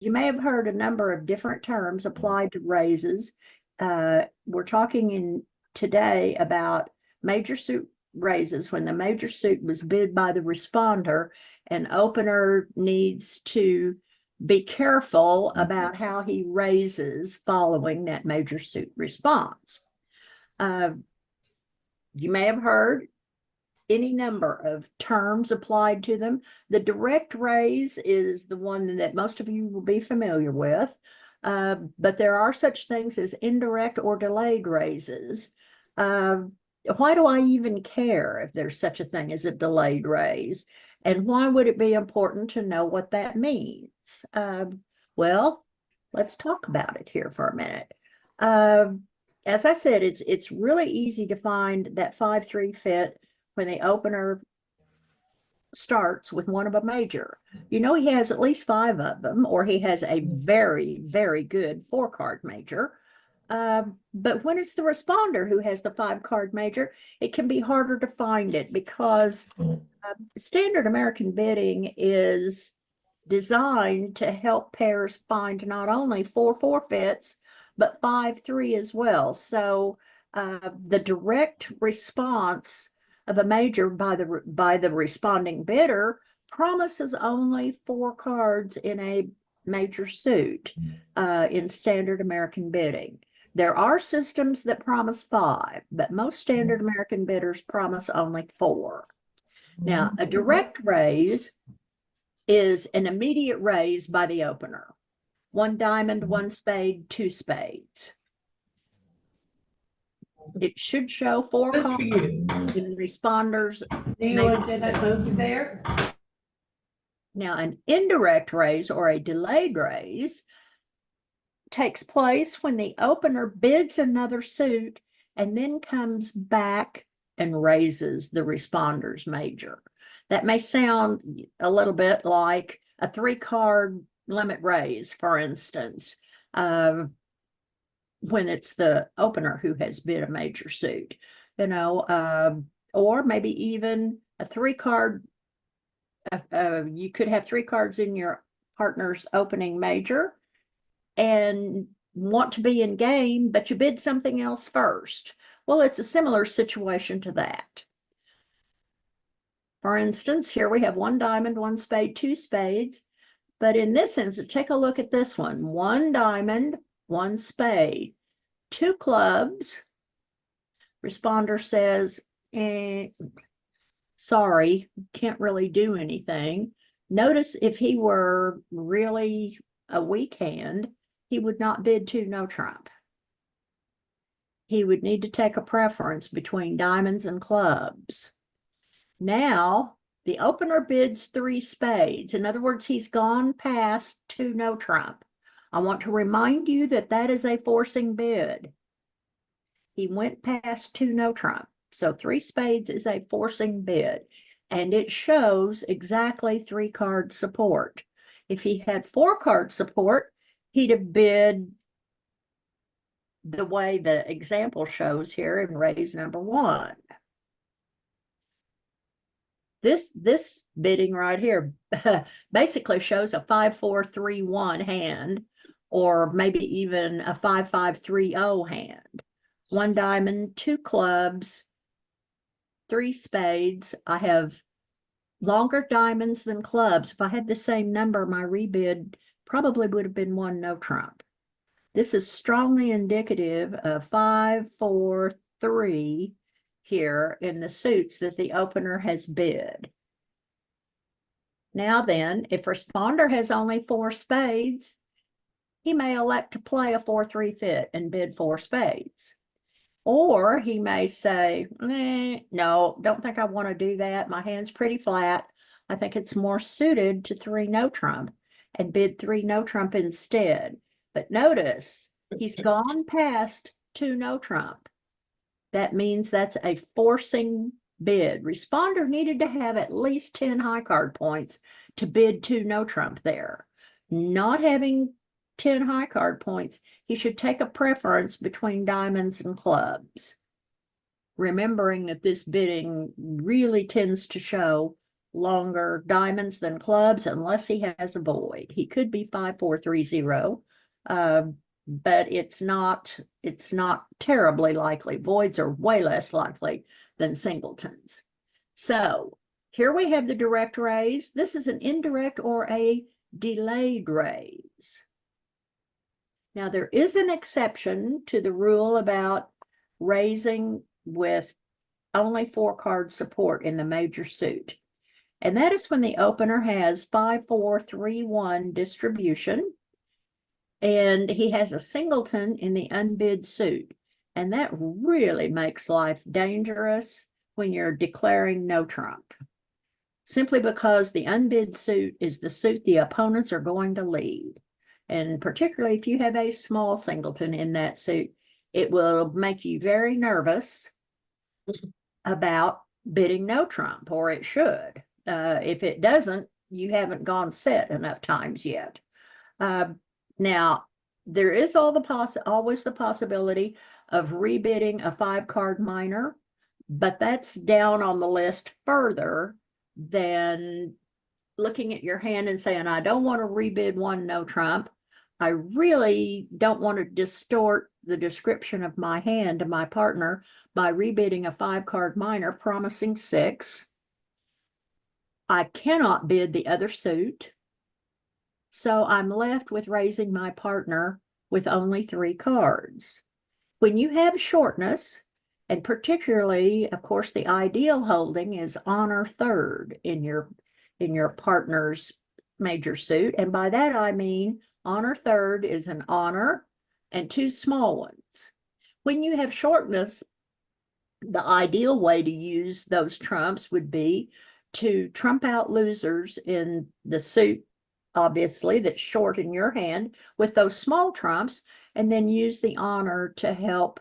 You may have heard a number of different terms applied to raises. We're talking in today about major suit raises when the major suit was bid by the responder, an opener needs to be careful about how he raises following that major suit response. You may have heard any number of terms applied to them. The direct raise is the one that most of you will be familiar with, but there are such things as indirect or delayed raises. Why do I even care if there's such a thing as a delayed raise? And why would it be important to know what that means? Well, let's talk about it here for a minute. As I said, it's really easy to find that 5-3 fit when the opener starts with one of a major. You know, he has at least 5 of them, or he has a very, very good 4-card major. But when it's the responder who has the 5-card major, it can be harder to find it because standard American bidding is designed to help pairs find not only 4-4 fits, but 5-3 as well. So the direct response of a major by the responding bidder promises only 4 cards in a major suit in standard American bidding. There are systems that promise 5, but most standard American bidders promise only 4. Now, a direct raise is an immediate raise by the opener. 1 diamond, 1 spade, 2 spades. It should show 4 cards in responders. There. Now, an indirect raise or a delayed raise takes place when the opener bids another suit and then comes back and raises the responder's major. That may sound a little bit like a 3-card limit raise, for instance, when it's the opener who has bid a major suit, you know, or maybe even a 3-card. You could have 3 cards in your partner's opening major and want to be in game, but you bid something else first. Well, it's a similar situation to that. For instance, here we have 1 diamond, 1 spade, 2 spades. But in this instance, take a look at this one. 1 diamond, 1 spade, 2 clubs. Responder says, sorry, can't really do anything. Notice if he were really a weak hand, he would not bid 2 no trump. He would need to take a preference between diamonds and clubs. Now, the opener bids 3 spades. In other words, he's gone past 2 no trump. I want to remind you that that is a forcing bid. He went past 2 no trump. So 3 spades is a forcing bid, and it shows exactly 3-card support. If he had 4-card support, he'd have bid the way the example shows here in raise number 1. This bidding right here basically shows a 5-4-3-1 hand, or maybe even a 5-5-3-0 hand. 1 diamond, 2 clubs, 3 spades. I have longer diamonds than clubs. If I had the same number, my rebid probably would have been 1 no trump. This is strongly indicative of 5-4-3 here in the suits that the opener has bid. Now then, if responder has only 4 spades, he may elect to play a 4-3 fit and bid 4 spades. Or he may say, no, don't think I want to do that. My hand's pretty flat. I think it's more suited to 3 no trump and bid 3 no trump instead. But notice he's gone past 2 no trump. That means that's a forcing bid. Responder needed to have at least 10 high card points to bid 2 no trump there. Not having 10 high card points, he should take a preference between diamonds and clubs. Remembering that this bidding really tends to show longer diamonds than clubs unless he has a void. He could be 5430, but it's not terribly likely. Voids are way less likely than singletons. So here we have the direct raise. This is an indirect or a delayed raise. Now there is an exception to the rule about raising with only 4-card support in the major suit. And that is when the opener has 5-4-3-1 distribution and he has a singleton in the unbid suit. And that really makes life dangerous when you're declaring no trump, simply because the unbid suit is the suit the opponents are going to lead. And particularly if you have a small singleton in that suit, it will make you very nervous about bidding no trump, or it should. If it doesn't, you haven't gone set enough times yet. Now, there is always the possibility of rebidding a 5-card minor, but that's down on the list further than looking at your hand and saying, I don't want to rebid one no trump. I really don't want to distort the description of my hand to my partner by rebidding a 5-card minor promising 6. I cannot bid the other suit, so I'm left with raising my partner with only 3 cards. When you have shortness, and particularly, of course, the ideal holding is honor 3rd in your partner's major suit, and by that I mean honor 3rd is an honor and 2 small ones. When you have shortness, the ideal way to use those trumps would be to trump out losers in the suit, obviously, that's short in your hand with those small trumps, and then use the honor to help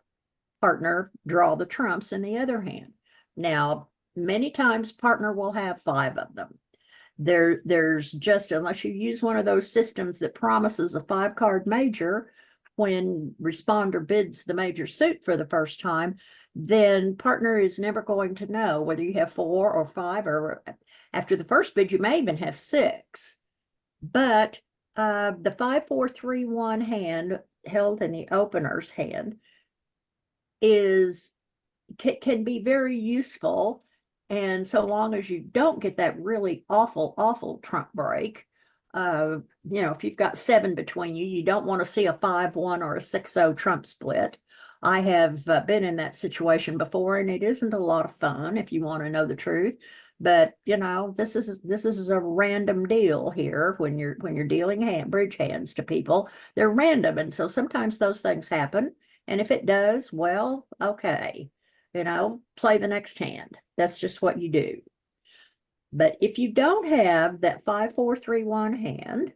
partner draw the trumps in the other hand. Now, many times partner will have 5 of them. There's just, unless you use one of those systems that promises a 5-card major when responder bids the major suit for the first time, then partner is never going to know whether you have 4 or 5, or after the first bid, you may even have 6. But the 5-4-3-1 hand held in the opener's hand can be very useful. And so long as you don't get that really awful trump break, if you've got 7 between you, you don't want to see a 5-1 or a 6-0 trump split. I have been in that situation before, and it isn't a lot of fun if you want to know the truth. But this is a random deal here when you're dealing bridge hands to people. They're random, and so sometimes those things happen. And if it does, well, okay, play the next hand. That's just what you do. But if you don't have that 5-4-3-1 hand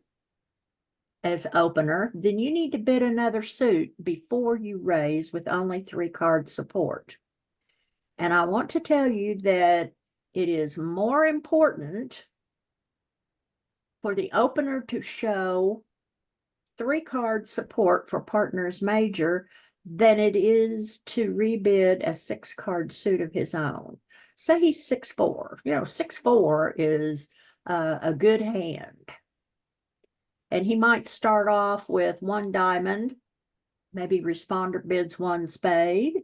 as opener, then you need to bid another suit before you raise with only 3-card support. And I want to tell you that it is more important for the opener to show 3-card support for partner's major than it is to rebid a 6-card suit of his own. Say he's 6-4. 6-4 is a good hand. And he might start off with 1 diamond, maybe responder bids 1 spade.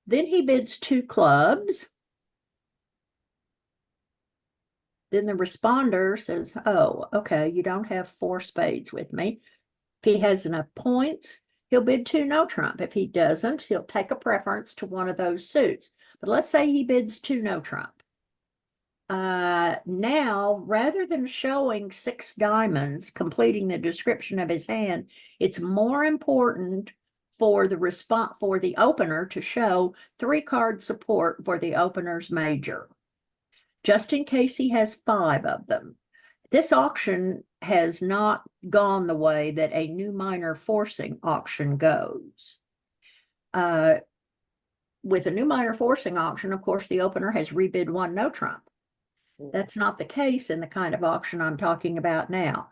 Then he bids 2 clubs. Then the responder says, oh, okay, you don't have 4 spades with me. If he has enough points, he'll bid 2 no trump. If he doesn't, he'll take a preference to one of those suits. But let's say he bids 2 no trump. Now, rather than showing 6 diamonds, completing the description of his hand, it's more important for the opener to show 3-card support for the opener's major, just in case he has 5 of them. This auction has not gone the way that a new minor forcing auction goes. With a new minor forcing auction, of course, the opener has rebid 1 no trump. That's not the case in the kind of auction I'm talking about now.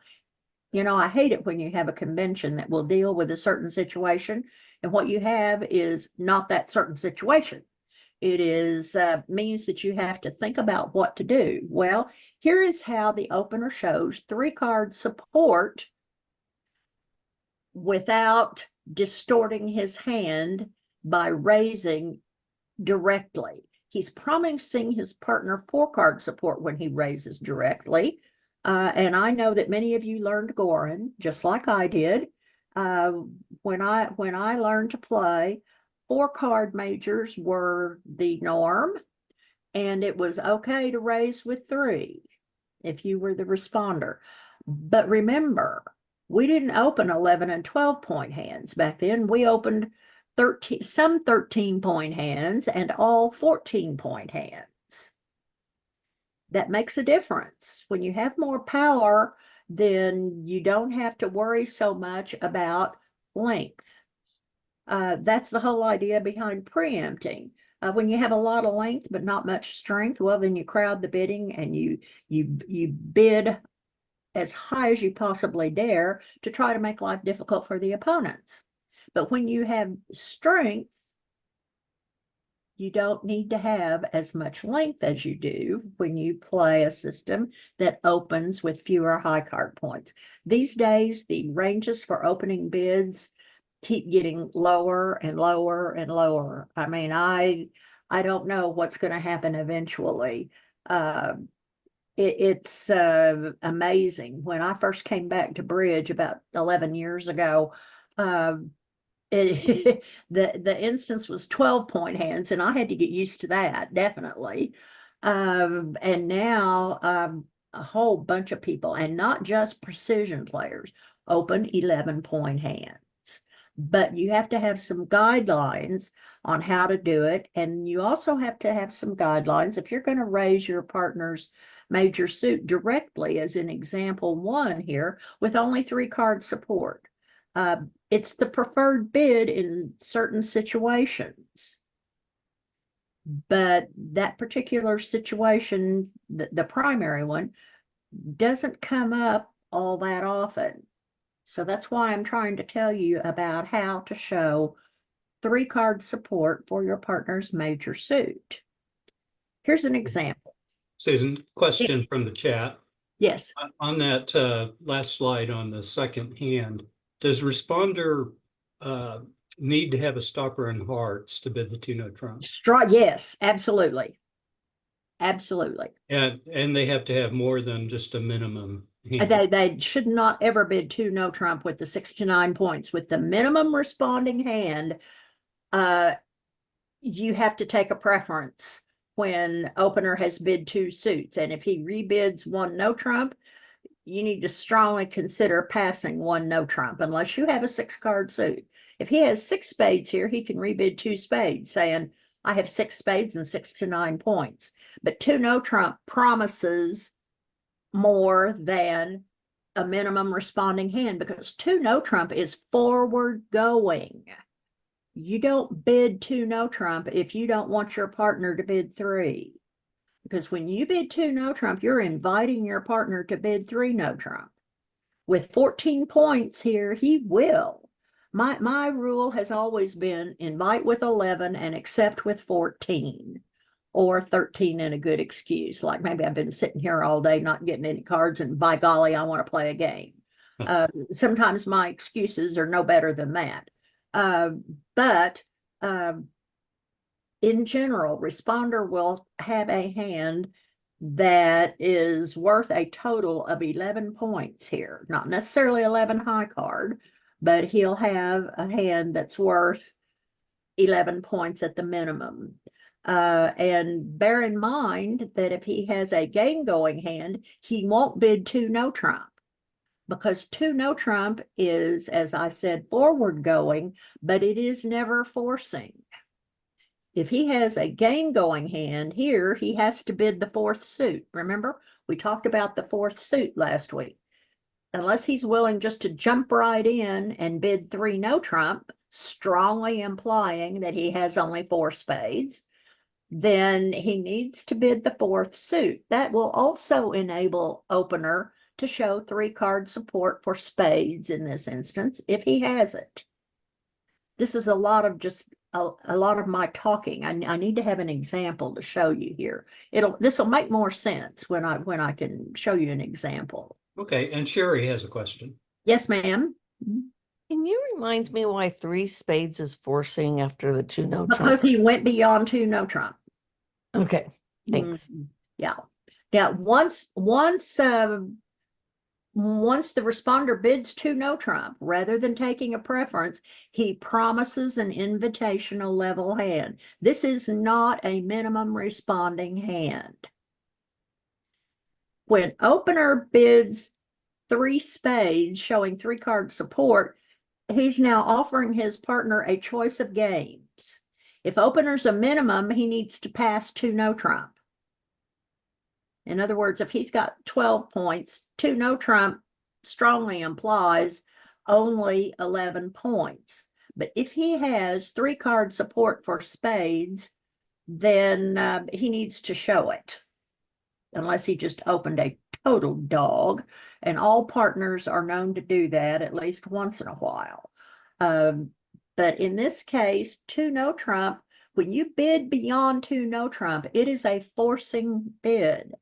I hate it when you have a convention that will deal with a certain situation, and what you have is not that certain situation. It is means that you have to think about what to do. Well, here is how the opener shows 3-card support without distorting his hand by raising directly. He's promising his partner 4-card support when he raises directly. And I know that many of you learned Gorin, just like I did. When I learned to play, 4-card majors were the norm, and it was okay to raise with 3 if you were the responder. But remember, we didn't open 11 and 12-point hands back then. We opened 13-point hands and all 14-point hands. That makes a difference. When you have more power, then you don't have to worry so much about length. That's the whole idea behind preempting. When you have a lot of length but not much strength, well, then you crowd the bidding and you bid as high as you possibly dare to try to make life difficult for the opponents. But when you have strength, you don't need to have as much length as you do when you play a system that opens with fewer high card points. These days, the ranges for opening bids keep getting lower and lower and lower. I mean, I don't know what's going to happen eventually. It's amazing. When I first came back to bridge about 11 years ago, the instance was 12-point hands, and I had to get used to that, definitely. And now a whole bunch of people, and not just precision players, open 11-point hands. But you have to have some guidelines on how to do it, and you also have to have some guidelines if you're going to raise your partner's major suit directly, as in example 1 here, with only 3-card support. It's the preferred bid in certain situations. But that particular situation, the primary one, doesn't come up all that often. So that's why I'm trying to tell you about how to show 3-card support for your partner's major suit. Here's an example. Susan, question from the chat. Yes. On that last slide on the second hand, does responder need to have a stopper and hearts to bid the 2-no trump? Yes, absolutely. Absolutely. And they have to have more than just a minimum hand. They should not ever bid 2-no trump with the 6 to 9 points. With the minimum responding hand, you have to take a preference when opener has bid 2 suits. And if he rebids 1 no trump, you need to strongly consider passing 1 no trump unless you have a 6-card suit. If he has 6 spades here, he can rebid 2 spades, saying, I have 6 spades and 6 to 9 points. But 2 no trump promises more than a minimum responding hand, because 2 no trump is forward going. You don't bid 2 no trump if you don't want your partner to bid 3. Because when you bid 2 no trump, you're inviting your partner to bid 3 no trump. With 14 points here, he will. My rule has always been invite with 11 and accept with 14, or 13 and a good excuse. Like maybe I've been sitting here all day not getting any cards, and by golly, I want to play a game. Sometimes my excuses are no better than that. But in general, responder will have a hand that is worth a total of 11 points here. Not necessarily 11 high card, but he'll have a hand that's worth 11 points at the minimum. And bear in mind that if he has a game-going hand, he won't bid 2 no trump, because 2 no trump is, as I said, forward going, but it is never forcing. If he has a game-going hand here, he has to bid the 4th suit. Remember, we talked about the 4th suit last week. Unless he's willing just to jump right in and bid 3 no trump, strongly implying that he has only 4 spades, then he needs to bid the 4th suit. That will also enable opener to show 3-card support for spades in this instance, if he has it. This is a lot of just a lot of my talking. I need to have an example to show you here. This will make more sense when I can show you an example. Okay, and Sherry has a question. Yes, ma'am. Can you remind me why 3 spades is forcing after the 2 no Because trump? he went beyond 2 no trump. Okay, thanks. Yeah. Now, once the responder bids 2 no trump, rather than taking a preference, he promises an invitational level hand. This is not a minimum responding hand. When opener bids 3 spades, showing 3 card support, he's now offering his partner a choice of games. If opener's a minimum, he needs to pass 2 no trump. In other words, if he's got 12 points, 2 no trump strongly implies only 11 points. But if he has 3 card support for spades, then he needs to show it, unless he just opened a total dog. And all partners are known to do that at least once in a while. But in this case, 2 no trump, when you bid beyond 2 no trump, it is a forcing bid.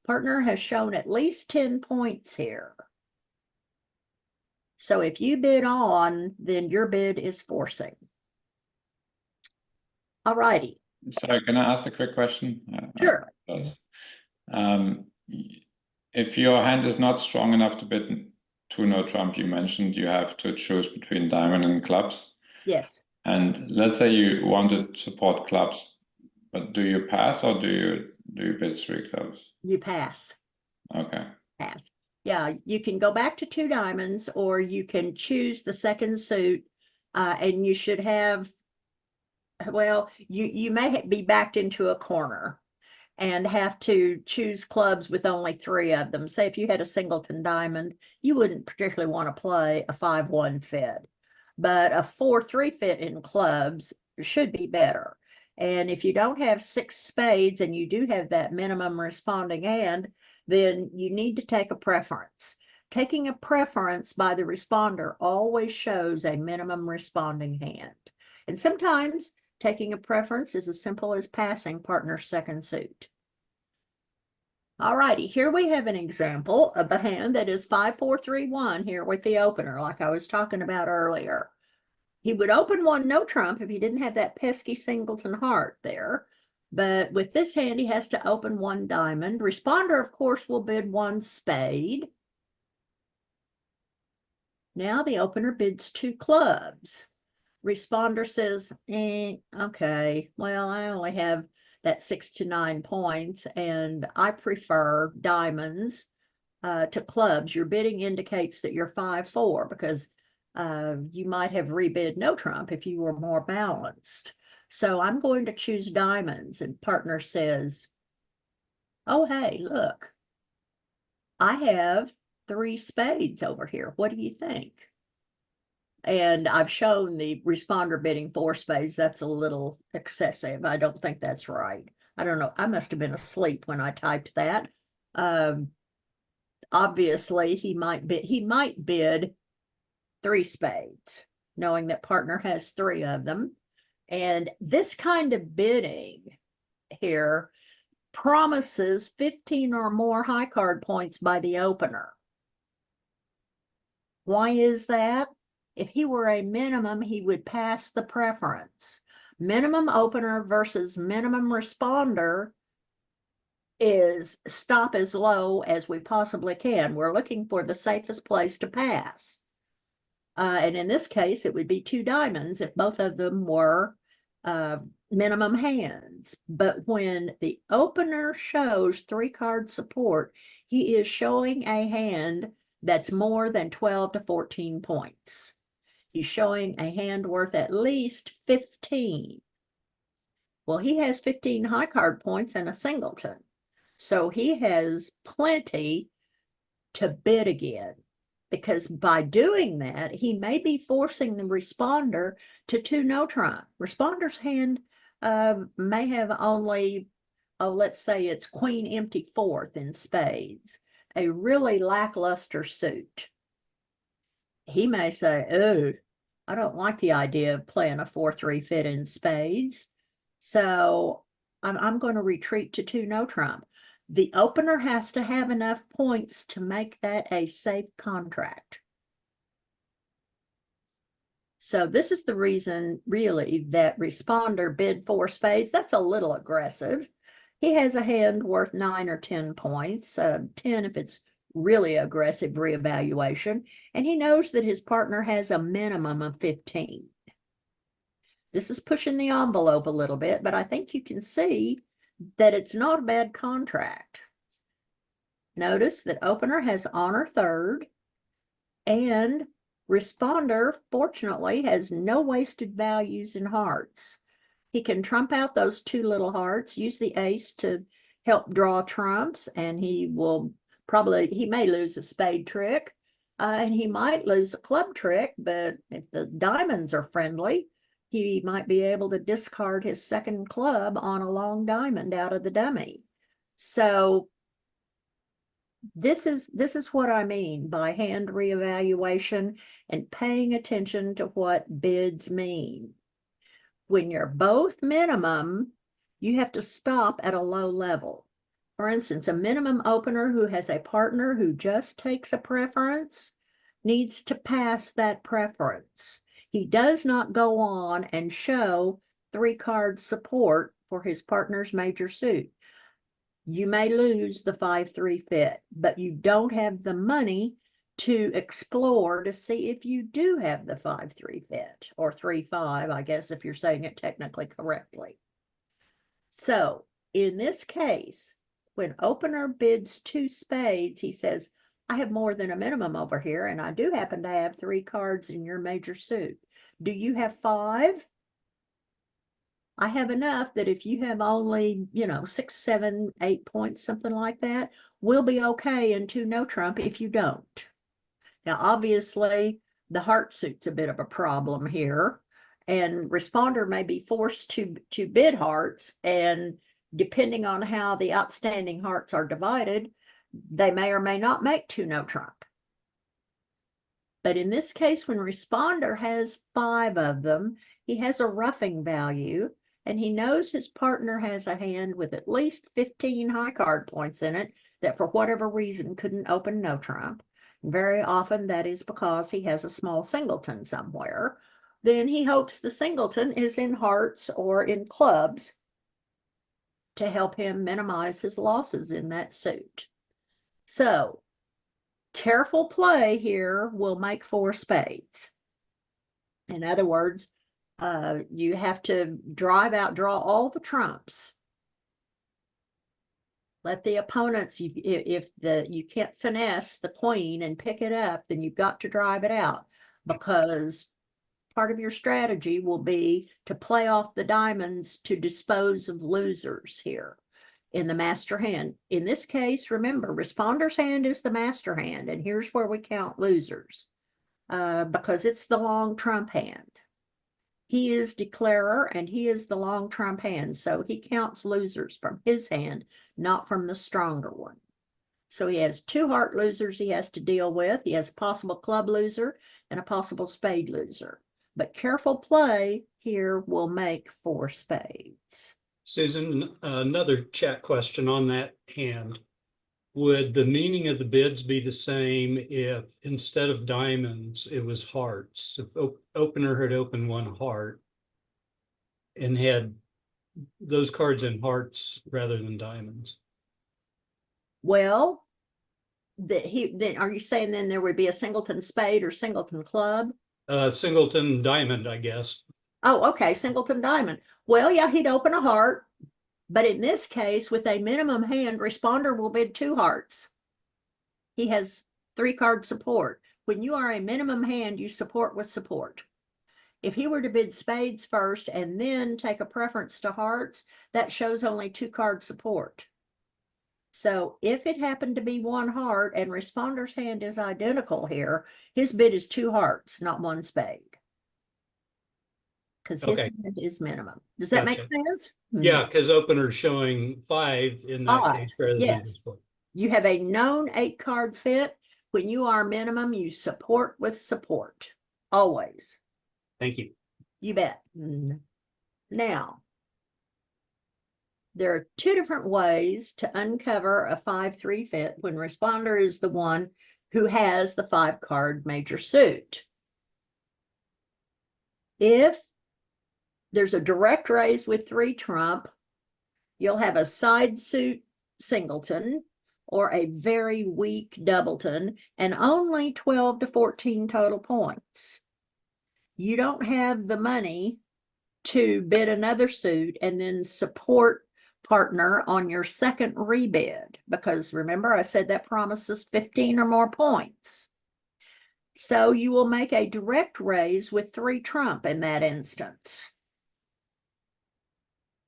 Partner has shown at least 10 points here. So if you bid on, then your bid is forcing. All righty. Sorry, can I ask a quick question? Sure. If your hand is not strong enough to bid 2 no trump, you mentioned you have to choose between diamond and clubs. Yes. And let's say you want to support clubs, but do you pass or do you bid 3 clubs? You pass. Okay. Pass. Yeah, you can go back to 2 diamonds, or you can choose the second suit, and you should have, well, you may be backed into a corner and have to choose clubs with only 3 of them. Say if you had a singleton diamond, you wouldn't particularly want to play a 5-1 fit, but a 4-3 fit in clubs should be better. And if you don't have 6 spades and you do have that minimum responding hand, then you need to take a preference. Taking a preference by the responder always shows a minimum responding hand. And sometimes taking a preference is as simple as passing partner's second suit. All righty, here we have an example of a hand that is 5-4-3-1 here with the opener, like I was talking about earlier. He would open 1 no trump if he didn't have that pesky singleton heart there. But with this hand, he has to open 1 diamond. Responder, of course, will bid 1 spade. Now the opener bids 2 clubs. Responder says, okay, well, I only have that 6 to 9 points, and I prefer diamonds to clubs. Your bidding indicates that you're 5-4 because you might have rebid no trump if you were more balanced. So I'm going to choose diamonds, and partner says, oh, hey, look, I have 3 spades over here. What do you think? And I've shown the responder bidding 4 spades. That's a little excessive. I don't think that's right. I don't know. I must have been asleep when I typed that. Obviously, he might bid 3 spades, knowing that partner has 3 of them. And this kind of bidding here promises 15 or more high card points by the opener. Why is that? If he were a minimum, he would pass the preference. Minimum opener versus minimum responder is stop as low as we possibly can. We're looking for the safest place to pass. And in this case, it would be 2 diamonds if both of them were minimum hands. But when the opener shows 3 card support, he is showing a hand that's more than 12 to 14 points. He's showing a hand worth at least 15. Well, he has 15 high card points and a singleton. So he has plenty to bid again, because by doing that, he may be forcing the responder to 2 no trump. Responder's hand may have only, let's say it's queen empty 4th in spades, a really lackluster suit. He may say, oh, I don't like the idea of playing a 4-3 fit in spades. So I'm going to retreat to 2 no trump. The opener has to have enough points to make that a safe contract. So this is the reason really that responder bid 4 spades. That's a little aggressive. He has a hand worth 9 or 10 points, 10 if it's really aggressive reevaluation, and he knows that his partner has a minimum of 15. This is pushing the envelope a little bit, but I think you can see that it's not a bad contract. Notice that opener has honor third, and responder, fortunately, has no wasted values in hearts. He can trump out those 2 little hearts, use the ace to help draw trumps, and he may lose a spade trick, and he might lose a club trick, but if the diamonds are friendly, he might be able to discard his second club on a long diamond out of the dummy. So this is what I mean by hand reevaluation and paying attention to what bids mean. When you're both minimum, you have to stop at a low level. For instance, a minimum opener who has a partner who just takes a preference needs to pass that preference. He does not go on and show 3-card support for his partner's major suit. You may lose the 5-3 fit, but you don't have the money to explore to see if you do have the 5-3 fit, or 3-5, I guess, if you're saying it technically correctly. So in this case, when opener bids 2 spades, he says, I have more than a minimum over here, and I do happen to have 3 cards in your major suit. Do you have 5? I have enough that if you have only, 6, 7, 8 points, something like that, we'll be okay in 2 no trump if you don't. Now, obviously, the heart suit's a bit of a problem here, and responder may be forced to bid hearts, and depending on how the outstanding hearts are divided, they may or may not make 2 no trump. But in this case, when responder has 5 of them, he has a roughing value, and he knows his partner has a hand with at least 15 high card points in it that for whatever reason couldn't open no trump. Very often that is because he has a small singleton somewhere. Then he hopes the singleton is in hearts or in clubs to help him minimize his losses in that suit. So careful play here will make 4 spades. In other words, you have to draw all the trumps. Let the opponents, if you can't finesse the queen and pick it up, then you've got to drive it out, because part of your strategy will be to play off the diamonds to dispose of losers here in the master hand. In this case, remember, responder's hand is the master hand, and here's where we count losers, because it's the long trump hand. He is declarer, and he is the long trump hand, so he counts losers from his hand, not from the stronger one. So he has 2 heart losers he has to deal with. He has a possible club loser and a possible spade loser. But careful play here will make 4 spades. Susan, another chat question on that hand. Would the meaning of the bids be the same if instead of diamonds, it was hearts? If opener had opened 1 heart and had those cards in hearts rather than diamonds? Well, then are you saying then there would be a singleton spade or singleton club? Singleton diamond, I guess. Oh, okay, singleton diamond. Well, yeah, he'd open a heart. But in this case, with a minimum hand, responder will bid 2 hearts. He has 3-card support. When you are a minimum hand, you support with support. If he were to bid spades first and then take a preference to hearts, that shows only 2-card support. So if it happened to be 1 heart and responder's hand is identical here, his bid is 2 hearts, not 1 spade. Because his hand is minimum. Does that make sense? Yeah, because opener's showing 5 in that case rather than just 4. You have a known 8-card fit. When you are minimum, you support with support. Always. Thank you. You bet. Now, there are two different ways to uncover a 5-3 fit when responder is the one who has the 5-card major suit. If there's a direct raise with 3 trump, you'll have a side suit singleton or a very weak doubleton and only 12 to 14 total points. You don't have the money to bid another suit and then support partner on your second rebid, because remember I said that promises 15 or more points. So you will make a direct raise with 3 trump in that instance.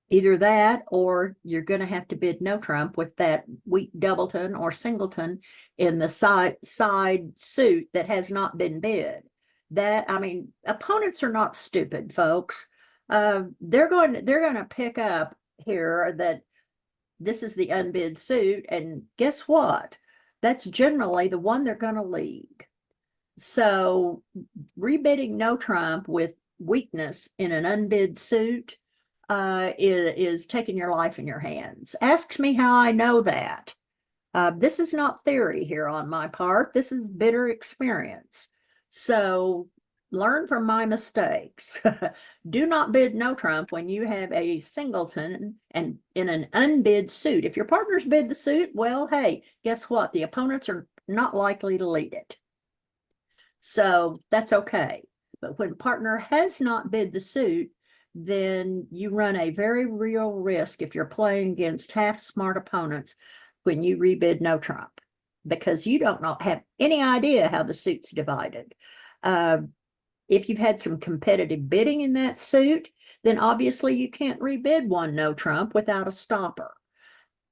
Either that, or you're going to have to bid no trump with that weak doubleton or singleton in the side suit that has not been bid. That, I mean, opponents are not stupid, folks. They're going to pick up here that this is the unbid suit, and guess what? That's generally the one they're going to lead. So rebidding no trump with weakness in an unbid suit is taking your life in your hands. Asks me how I know that. This is not theory here on my part. This is bitter experience. So learn from my mistakes. Do not bid no trump when you have a singleton and in an unbid suit. If your partners bid the suit, well, hey, guess what? The opponents are not likely to lead it. So that's okay. But when partner has not bid the suit, then you run a very real risk if you're playing against half smart opponents when you rebid no trump, because you don't have any idea how the suit's divided. If you've had some competitive bidding in that suit, then obviously you can't rebid one no trump without a stopper.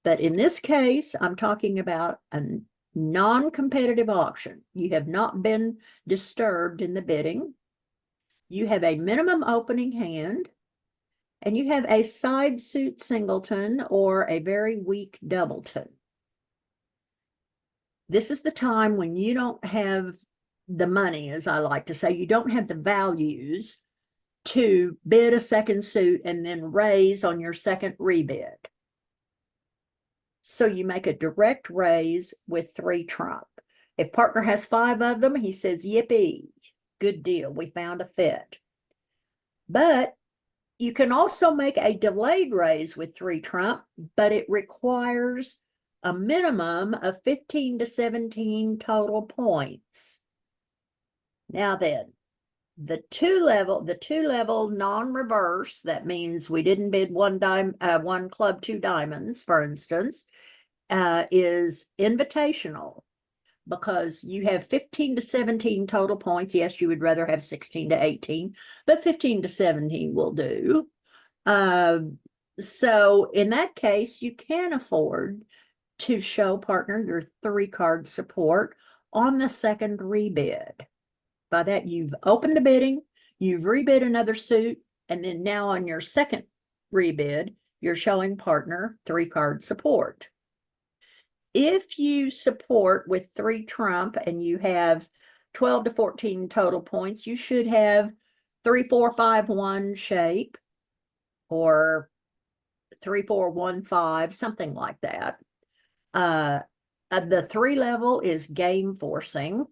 But in this case, I'm talking about a non-competitive auction. You have not been disturbed in the bidding. You have a minimum opening hand, and you have a side suit singleton or a very weak doubleton. This is the time when you don't have the money, as I like to say, you don't have the values to bid a second suit and then raise on your second rebid. So you make a direct raise with 3 trump. If partner has 5 of them, he says, yippee, good deal, we found a fit. But you can also make a delayed raise with 3 trump, but it requires a minimum of 15 to 17 total points. Now then, the two level non-reverse, that means we didn't bid one club 2 diamonds, for instance, is invitational, because you have 15 to 17 total points. Yes, you would rather have 16 to 18, but 15 to 17 will do. So in that case, you can afford to show partner your 3-card support on the second rebid. By that, you've opened the bidding, you've rebid another suit, and then now on your second rebid, you're showing partner 3-card support. If you support with 3 trump and you have 12 to 14 total points, you should have 3-4-5-1 shape or 3-4-1-5, something like that. The 3 level is game forcing,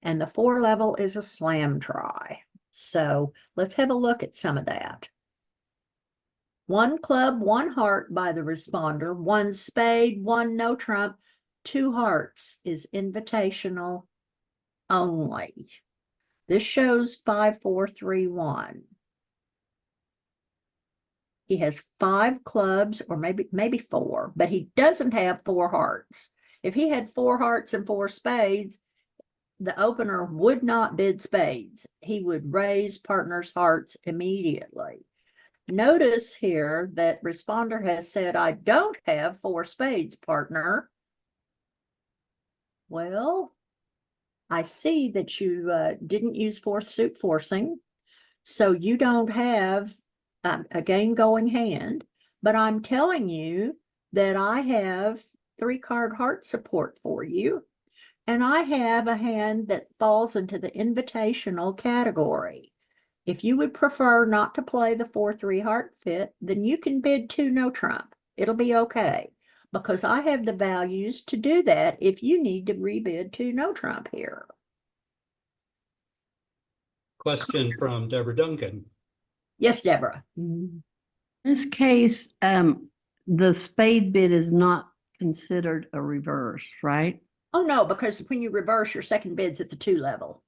and the 4 level is a slam try. So let's have a look at some of that. 1 club, 1 heart by the responder, 1 spade, 1 no trump, 2 hearts is invitational only. This shows 5-4-3-1. He has 5 clubs, or maybe 4, but he doesn't have 4 hearts. If he had 4 hearts and 4 spades, the opener would not bid spades. He would raise partner's hearts immediately. Notice here that responder has said, I don't have 4 spades, partner. Well, I see that you didn't use 4th suit forcing, so you don't have a game going hand, but I'm telling you that I have 3-card heart support for you. and I have a hand that falls into the invitational category. If you would prefer not to play the 4-3 heart fit, then you can bid 2 no trump. It'll be okay, because I have the values to do that if you need to rebid 2 no trump here. Question from Deborah Duncan. Yes, Deborah. In this case, the spade bid is not considered a reverse, right? Oh, no, because when you reverse, your second bid's at the 2 level.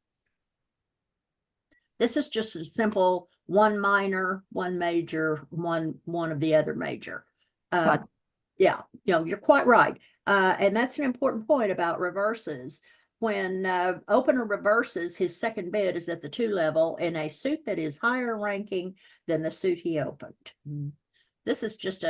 This is just a simple 1 minor, 1 major, one of the other major. But Yeah, you're quite right. And that's an important point about reverses. When opener reverses, his second bid is at the 2 level in a suit that is higher ranking than the suit he opened. This is just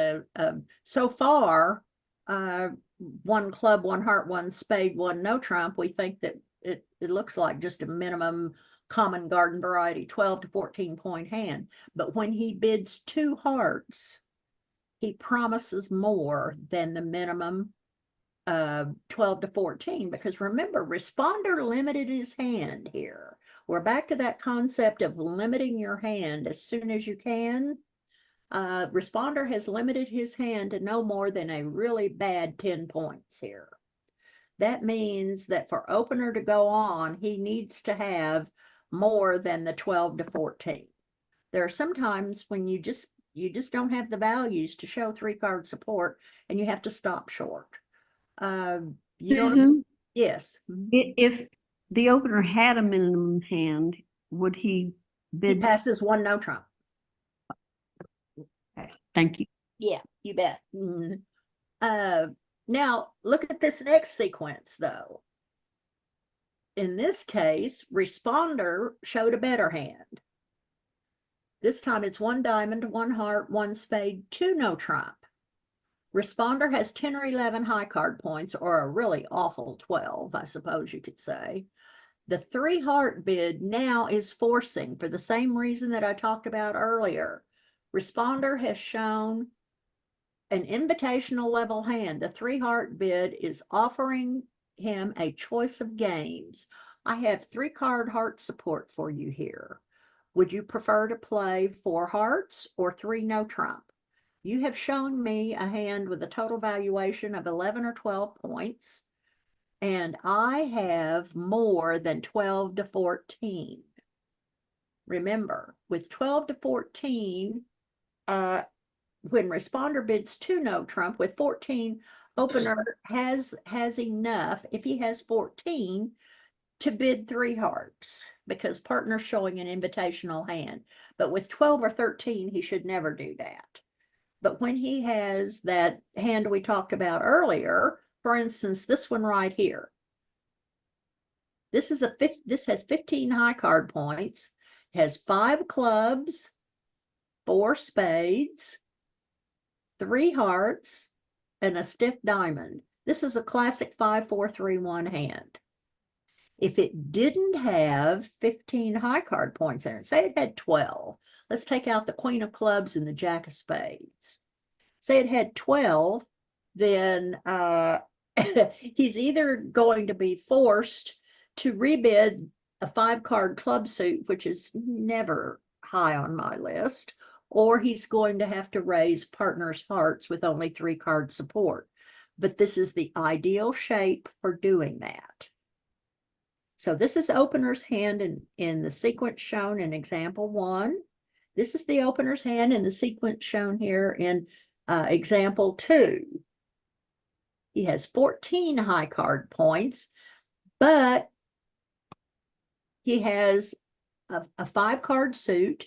so far, 1 club, 1 heart, 1 spade, 1 no trump. We think that it looks like just a minimum common garden variety 12 to 14 point hand. But when he bids 2 hearts, he promises more than the minimum 12 to 14, because remember, responder limited his hand here. We're back to that concept of limiting your hand as soon as you can. Responder has limited his hand to no more than a really bad 10 points here. That means that for opener to go on, he needs to have more than the 12 to 14. There are some times when you just don't have the values to show 3-card support, and you have to stop short. Susan, Yes. if the opener had a minimum hand, would he He bid? passes 1 no trump. Okay, thank you. Yeah, you bet. Now look at this next sequence though. In this case, responder showed a better hand. This time it's 1 diamond, 1 heart, 1 spade, 2 no trump. Responder has 10 or 11 high card points, or a really awful 12, I suppose you could say. The 3 heart bid now is forcing for the same reason that I talked about earlier. Responder has shown an invitational level hand. The 3 heart bid is offering him a choice of games. I have 3-card heart support for you here. Would you prefer to play 4 hearts or 3 no trump? You have shown me a hand with a total valuation of 11 or 12 points, and I have more than 12 to 14. Remember, with 12 to 14, when responder bids 2 no trump, with 14, opener has enough, if he has 14, to bid 3 hearts, because partner's showing an invitational hand. But with 12 or 13, he should never do that. But when he has that hand we talked about earlier, for instance, this one right here, this has 15 high card points, has 5 clubs, 4 spades, 3 hearts, and a stiff diamond. This is a classic 5-4-3-1 hand. If it didn't have 15 high card points in it, say it had 12, let's take out the Queen of Clubs and the Jack of Spades. Say it had 12, then he's either going to be forced to rebid a 5-card club suit, which is never high on my list, or he's going to have to raise partner's hearts with only 3-card support. But this is the ideal shape for doing that. So this is opener's hand in the sequence shown in example 1. This is the opener's hand in the sequence shown here in example 2. He has 14 high card points, but he has a 5-card suit,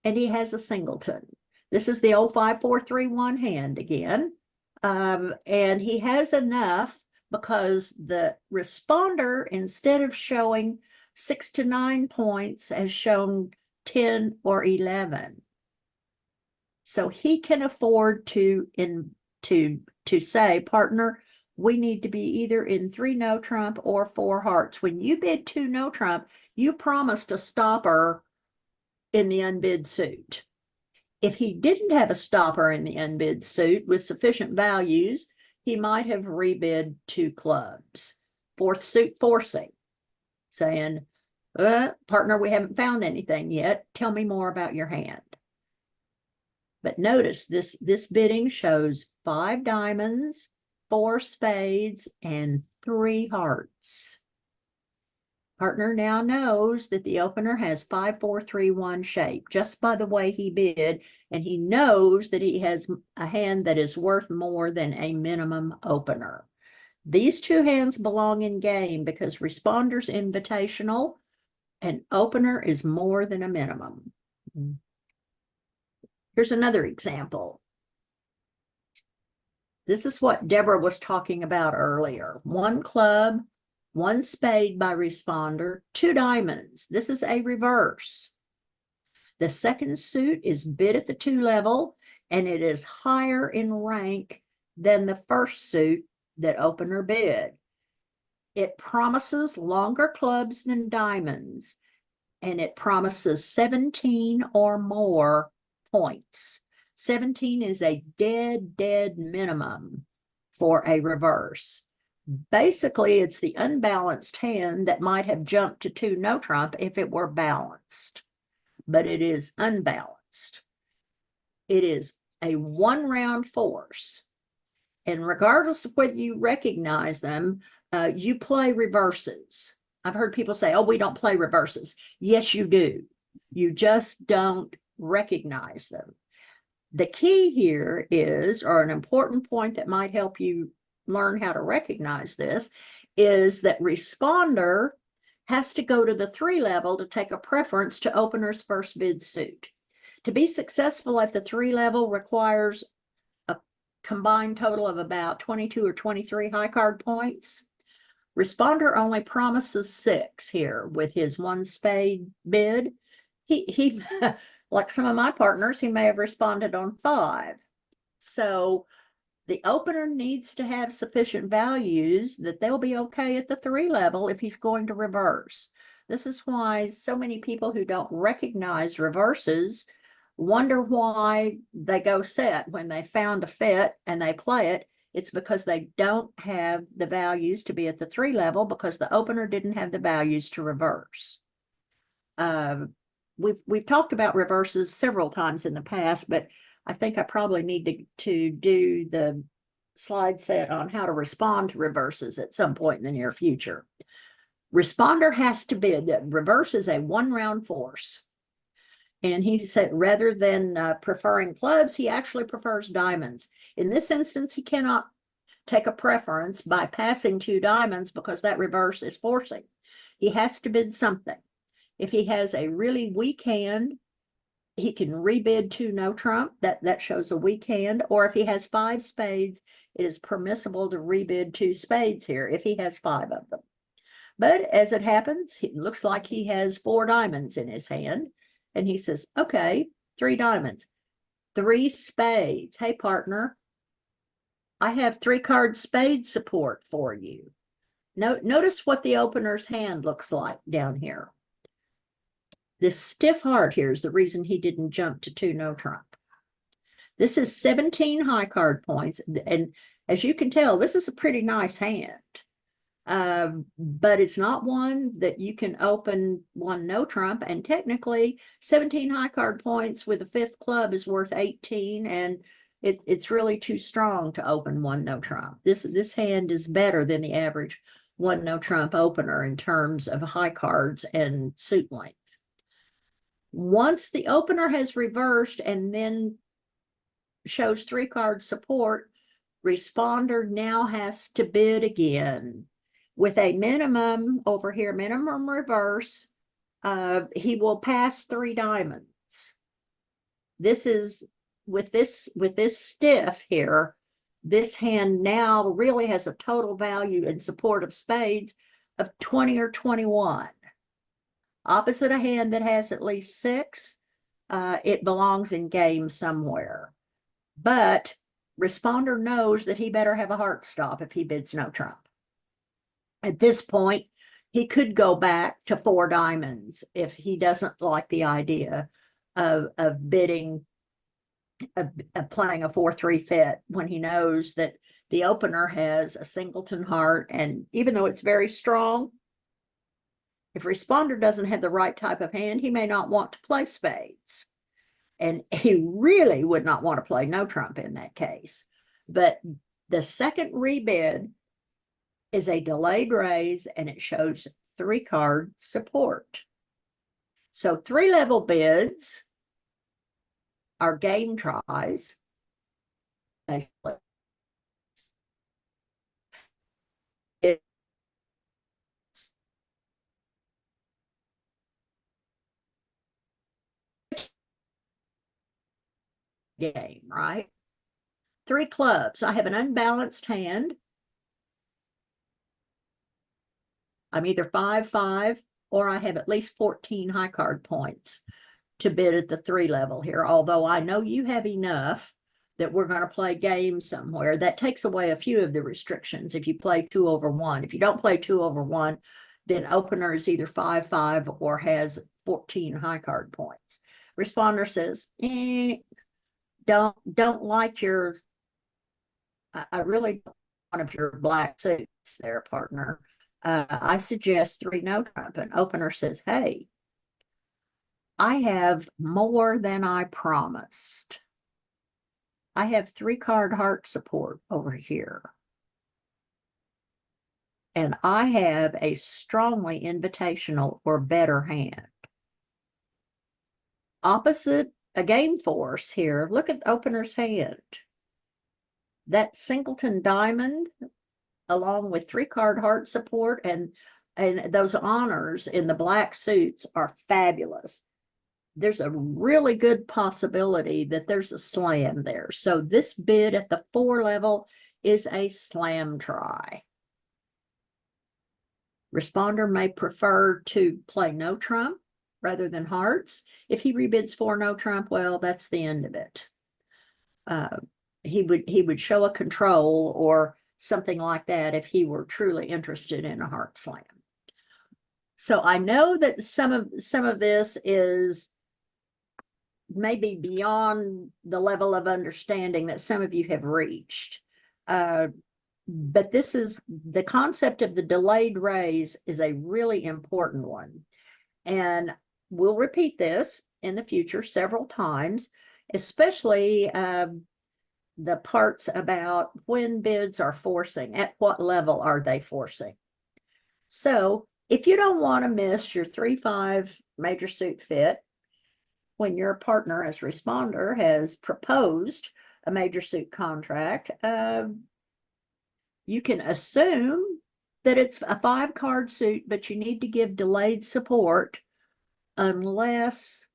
and he has a singleton. This is the old 5-4-3-1 hand again. And he has enough because the responder, instead of showing 6 to 9 points, has shown 10 or 11. So he can afford to say, partner, we need to be either in 3 no trump or 4 hearts. When you bid 2 no trump, you promised a stopper in the unbid suit. If he didn't have a stopper in the unbid suit with sufficient values, he might have rebid 2 clubs. fourth suit forcing, saying, partner, we haven't found anything yet. Tell me more about your hand. But notice this bidding shows 5 diamonds, 4 spades, and 3 hearts. Partner now knows that the opener has 5, 4, 3, 1 shape just by the way he bid, and he knows that he has a hand that is worth more than a minimum opener. These 2 hands belong in game because responder's invitational and opener is more than a minimum. Here's another example. This is what Deborah was talking about earlier. 1 club, 1 spade by responder, 2 diamonds. This is a reverse. The second suit is bid at the 2 level, and it is higher in rank than the first suit that opener bid. It promises longer clubs than diamonds, and it promises 17 or more points. 17 is a dead minimum for a reverse. Basically, it's the unbalanced hand that might have jumped to 2 no trump if it were balanced, but it is unbalanced. It is a 1-round force, and regardless of whether you recognize them, you play reverses. I've heard people say, oh, we don't play reverses. Yes, you do. You just don't recognize them. The key here is, or an important point that might help you learn how to recognize this, is that responder has to go to the 3 level to take a preference to opener's first bid suit. To be successful at the 3 level requires a combined total of about 22 or 23 high card points. Responder only promises 6 here with his 1 spade bid. He like some of my partners, he may have responded on 5. So the opener needs to have sufficient values that they'll be okay at the 3 level if he's going to reverse. This is why so many people who don't recognize reverses wonder why they go set when they found a fit and they play it. It's because they don't have the values to be at the 3 level because the opener didn't have the values to reverse. We've talked about reverses several times in the past, but I think I probably need to do the slide set on how to respond to reverses at some point in the near future. Responder has to bid that reverse is a 1-round force. And he said rather than preferring clubs, he actually prefers diamonds. In this instance, he cannot take a preference by passing 2 diamonds because that reverse is forcing. He has to bid something. If he has a really weak hand, he can rebid 2 no trump. That shows a weak hand. Or if he has 5 spades, it is permissible to rebid 2 spades here if he has 5 of them. But as it happens, it looks like he has 4 diamonds in his hand. And he says, okay, 3 diamonds, 3 spades. Hey, partner, I have 3-card spade support for you. Notice what the opener's hand looks like down here. This stiff heart here is the reason he didn't jump to 2 no trump. This is 17 high card points. And as you can tell, this is a pretty nice hand. But it's not one that you can open 1 no trump, and technically 17 high card points with a 5th club is worth 18, and it's really too strong to open 1 no trump. This hand is better than the average 1 no trump opener in terms of high cards and suit length. Once the opener has reversed and then shows 3-card support, responder now has to bid again. With a minimum over here, minimum reverse, he will pass 3 diamonds. This is with this stiff here, this hand now really has a total value in support of spades of 20 or 21. Opposite a hand that has at least 6, it belongs in game somewhere. But responder knows that he better have a heart stop if he bids no trump. At this point, he could go back to 4 diamonds if he doesn't like the idea of bidding, of playing a 4-3 fit when he knows that the opener has a singleton heart, and even though it's very strong, if responder doesn't have the right type of hand, he may not want to play spades. And he really would not want to play no trump in that case. But the second rebid is a delayed raise, and it shows 3-card support. So 3-level bids are game tries. Game, right? 3 clubs. I have an unbalanced hand. I'm either 5-5 or I have at least 14 high card points to bid at the 3 level here. Although I know you have enough that we're going to play games somewhere. That takes away a few of the restrictions if you play 2 over 1. If you don't play 2 over 1, then opener is either 5-5 or has 14 high card points. Responder says, don't like your, I really don't one of your black suits there, partner. I suggest 3 no trump. And opener says, hey, I have more than I promised. I have 3-card heart support over here. And I have a strongly invitational or better hand. Opposite a game force here, look at the opener's hand. That singleton diamond, along with 3-card heart support and those honors in the black suits are fabulous. There's a really good possibility that there's a slam there. So this bid at the 4 level is a slam try. Responder may prefer to play no trump rather than hearts. If he rebids 4 no trump, well, that's the end of it. He would show a control or something like that if he were truly interested in a heart slam. So I know that some of this is maybe beyond the level of understanding that some of you have reached. But this is the concept of the delayed raise is a really important one. And we'll repeat this in the future several times, especially the parts about when bids are forcing, at what level are they forcing. So if you don't want to miss your 3-5 major suit fit, when your partner as responder has proposed a major suit contract, you can assume that it's a 5-card suit, but you need to give delayed support unless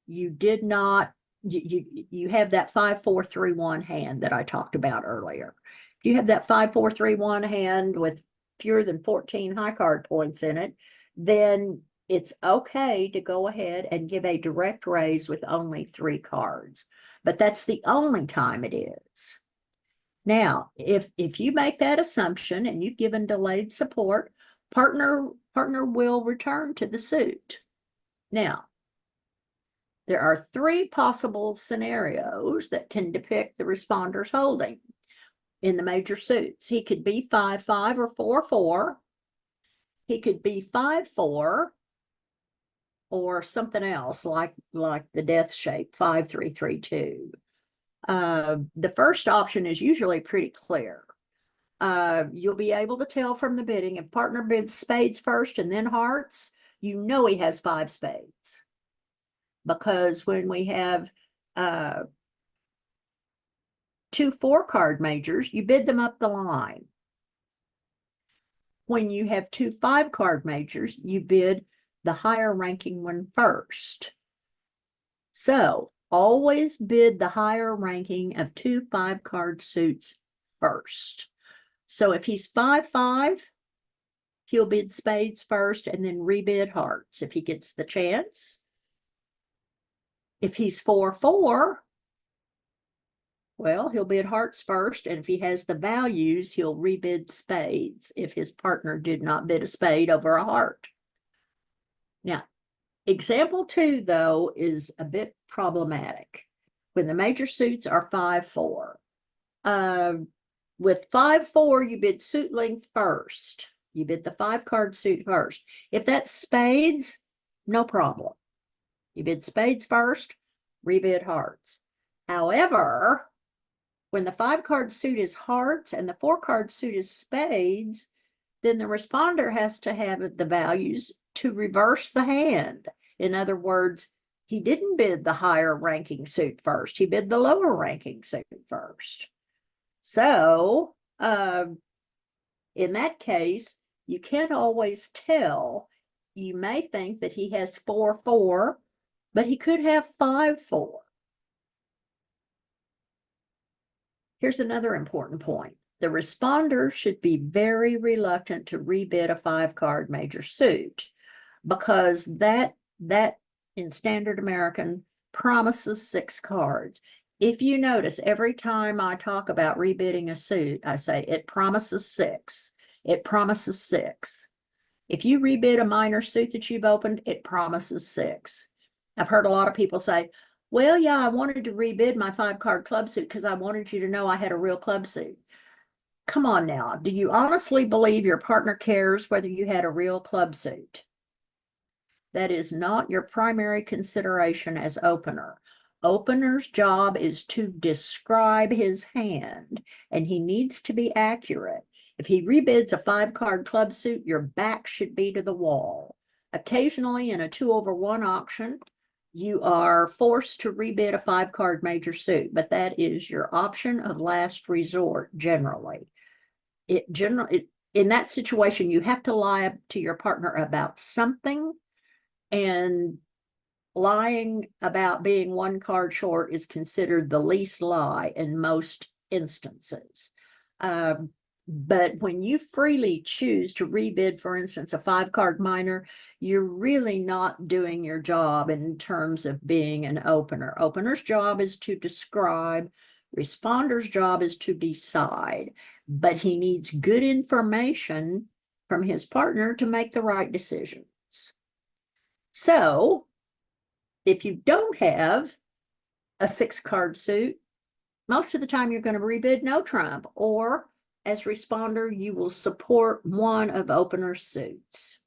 you did not, you have that 5-4-3-1 hand that I talked about earlier. If you have that 5-4-3-1 hand with fewer than 14 high card points in it, then it's okay to go ahead and give a direct raise with only 3 cards. But that's the only time it is. Now, if you make that assumption and you've given delayed support, partner will return to the suit. Now, there are 3 possible scenarios that can depict the responder's holding in the major suits. He could be 5-5 or 4-4. He could be 5-4 or something else like the death shape, 5-3-3-2. The first option is usually pretty clear. You'll be able to tell from the bidding if partner bids spades first and then hearts, you know he has 5 spades. Because when we have 2 4-card majors, you bid them up the line. When you have 2 5-card majors, you bid the higher ranking one first. So always bid the higher ranking of 2 5-card suits first. So if he's 5-5, he'll bid spades first and then rebid hearts if he gets the chance. If he's 4-4, well, he'll bid hearts first, and if he has the values, he'll rebid spades if his partner did not bid a spade over a heart. Now, example 2, though, is a bit problematic. When the major suits are 5-4, With 5-4, you bid suit length first. You bid the 5-card suit first. If that's spades, no problem. You bid spades first, rebid hearts. However, when the 5-card suit is hearts and the 4-card suit is spades, then the responder has to have the values to reverse the hand. In other words, he didn't bid the higher ranking suit first. He bid the lower ranking suit first. So, in that case, you can't always tell. You may think that he has 4-4, but he could have 5-4. Here's another important point. The responder should be very reluctant to rebid a 5-card major suit because that in standard American promises 6 cards. If you notice, every time I talk about rebidding a suit, I say it promises 6. It promises 6. If you rebid a minor suit that you've opened, it promises 6. I've heard a lot of people say, well, yeah, I wanted to rebid my 5-card club suit because I wanted you to know I had a real club suit. Come on now. Do you honestly believe your partner cares whether you had a real club suit? That is not your primary consideration as opener. Opener's job is to describe his hand, and he needs to be accurate. If he rebids a 5-card club suit, your back should be to the wall. Occasionally, in a 2-over-1 auction, you are forced to rebid a 5-card major suit, but that is your option of last resort generally. In that situation, you have to lie to your partner about something, and lying about being 1 card short is considered the least lie in most instances. But when you freely choose to rebid, for instance, a 5-card minor, you're really not doing your job in terms of being an opener. Opener's job is to describe. Responder's job is to decide. But he needs good information from his partner to make the right decisions. So, if you don't have a 6-card suit, most of the time you're going to rebid no trump, or as responder, you will support one of opener's suits.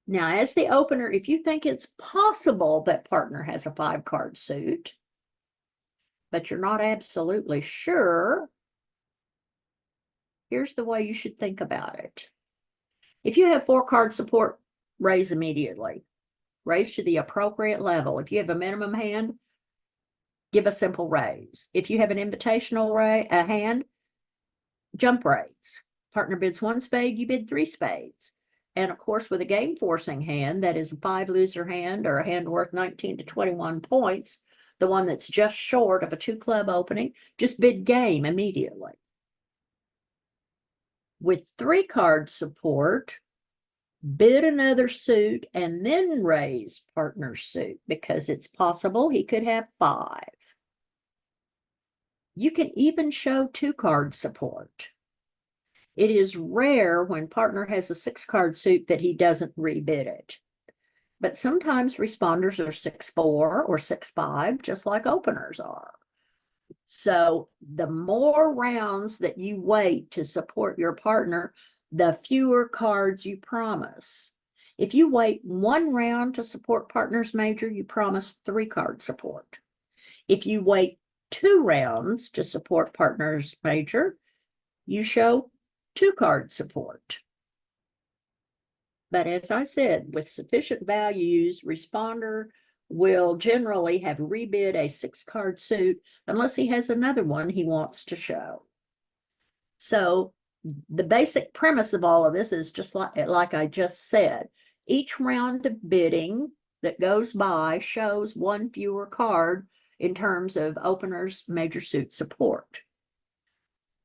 Now, as the opener, if you think it's possible that partner has a 5-card suit, but you're not absolutely sure, here's the way you should think about it. If you have 4-card support, raise immediately. Raise to the appropriate level. If you have a minimum hand, give a simple raise. If you have an invitational hand, jump raise. Partner bids 1 spade, you bid 3 spades. And of course, with a game forcing hand, that is a 5-loser hand or a hand worth 19 to 21 points, the one that's just short of a 2-club opening, just bid game immediately. With 3-card support, bid another suit and then raise partner's suit because it's possible he could have 5. You can even show 2-card support. It is rare when partner has a 6-card suit that he doesn't rebid it. But sometimes responders are 6-4 or 6-5, just like openers are. So the more rounds that you wait to support your partner, the fewer cards you promise. If you wait 1 round to support partner's major, you promise 3-card support. If you wait 2 rounds to support partner's major, you show 2-card support. But as I said, with sufficient values, responder will generally have rebid a 6-card suit unless he has another one he wants to show. So the basic premise of all of this is just like I just said. Each round of bidding that goes by shows 1 fewer card in terms of opener's major suit support.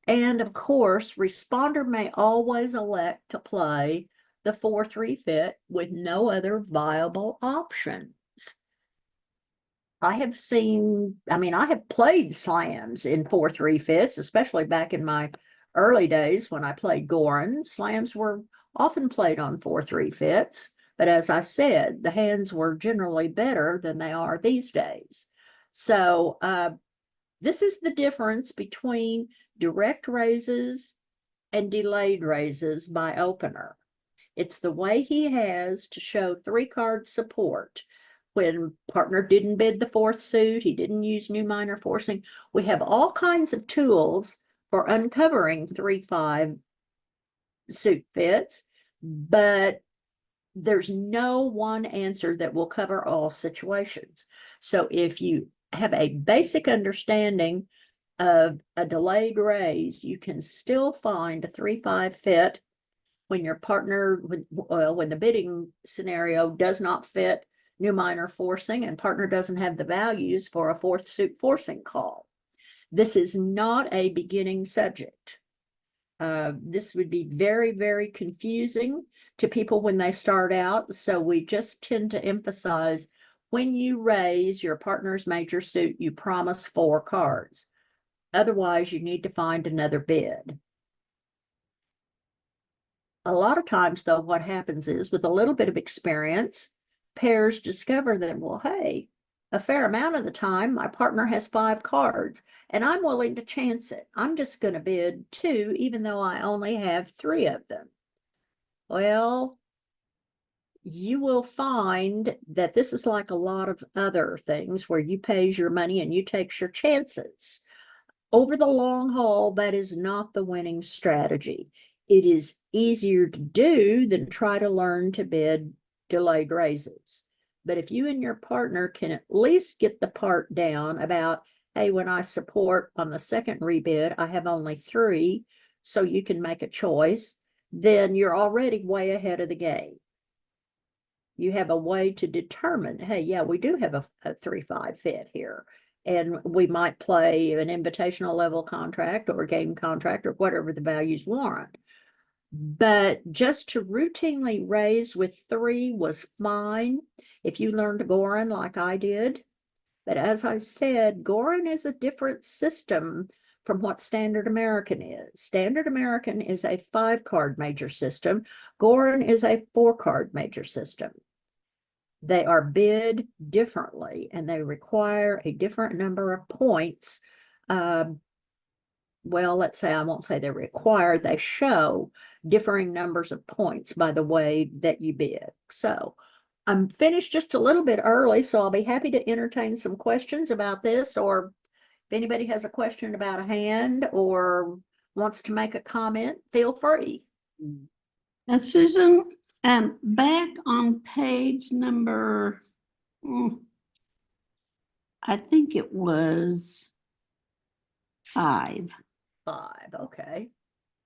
And of course, responder may always elect to play the 4-3 fit with no other viable options. I have played slams in 4-3 fits, especially back in my early days when I played Gorin. Slams were often played on 4-3 fits, but as I said, the hands were generally better than they are these days. So This is the difference between direct raises and delayed raises by opener. It's the way he has to show 3-card support. When partner didn't bid the 4th suit, he didn't use new minor forcing. We have all kinds of tools for uncovering 3-5 suit fits, but there's no one answer that will cover all situations. So if you have a basic understanding of a delayed raise, you can still find a 3-5 fit when your partner, when the bidding scenario does not fit new minor forcing and partner doesn't have the values for a 4th suit forcing call. This is not a beginning subject. This would be very, very confusing to people when they start out. So we just tend to emphasize when you raise your partner's major suit, you promise 4 cards. Otherwise, you need to find another bid. A lot of times, though, what happens is with a little bit of experience, pairs discover that, well, hey, a fair amount of the time, my partner has 5 cards and I'm willing to chance it. I'm just going to bid 2, even though I only have 3 of them. Well, you will find that this is like a lot of other things where you pays your money and you take your chances. Over the long haul, that is not the winning strategy. It is easier to do than try to learn to bid delayed raises. But if you and your partner can at least get the part down about, hey, when I support on the second rebid, I have only 3, so you can make a choice, then you're already way ahead of the game. You have a way to determine, hey, yeah, we do have a 3-5 fit here. And we might play an invitational level contract or a game contract or whatever the values warrant. But just to routinely raise with 3 was fine if you learned Gorin like I did. But as I said, Gorin is a different system from what Standard American is. Standard American is a 5-card major system. Gorin is a 4-card major system. They are bid differently and they require a different number of points. Well, let's say, I won't say they require, they show differing numbers of points by the way that you bid. So I'm finished just a little bit early, so I'll be happy to entertain some questions about this, or if anybody has a question about a hand or wants to make a comment, feel free. Now, Susan, back on page number, I think it was 5. 5, okay.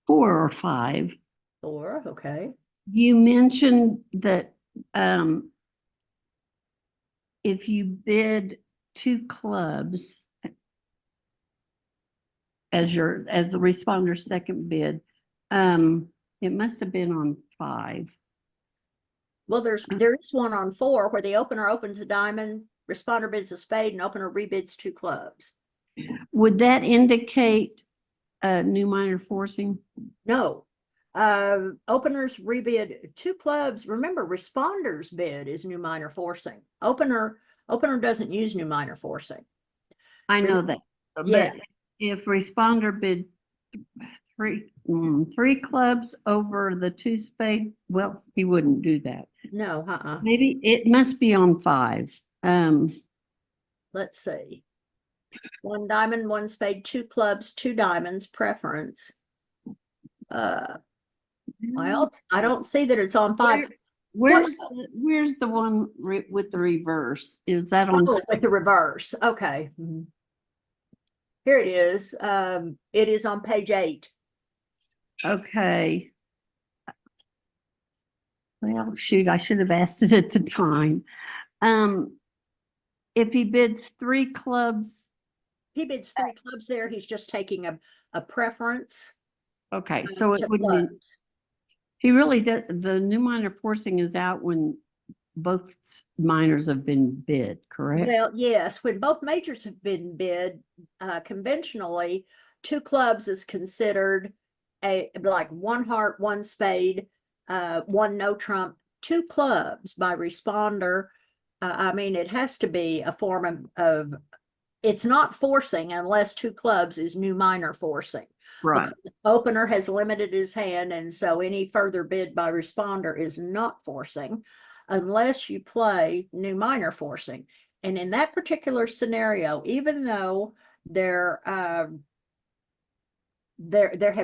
4 or 5. 4, okay. You mentioned that if you bid 2 clubs as the responder's second bid, it must have been on 5. Well, there is one on 4 where the opener opens a diamond, responder bids a spade, and opener rebids 2 clubs. Would that indicate new minor forcing? No. Openers rebid 2 clubs. Remember, responder's bid is new minor forcing. Opener doesn't use new minor forcing. I know that. Yeah. But if responder bid 3 clubs over the 2 spade, well, he wouldn't do that. No, Maybe it must be on 5. Let's see. 1 diamond, 1 spade, 2 clubs, 2 diamonds, preference. Well, I don't see that it's on 5. Where's the one with the reverse? Is that on? Oh, with the reverse. Okay. Here it is. It is on page 8. Okay. Well, shoot, I should have asked it at the time. If he bids 3 clubs. He bids 3 clubs there. He's just taking a preference. Okay, so it wouldn't. Clubs. He really does. The new minor forcing is out when both minors have been bid, correct? Well, yes, when both majors have been bid, conventionally, 2 clubs is considered like 1 heart, 1 spade, 1 no trump, 2 clubs by responder. I mean, it has to be a form of it's not forcing unless two clubs is new minor forcing. Right. Because the opener has limited his hand, and so any further bid by responder is not forcing unless you play new minor forcing. And in that particular scenario, even though there have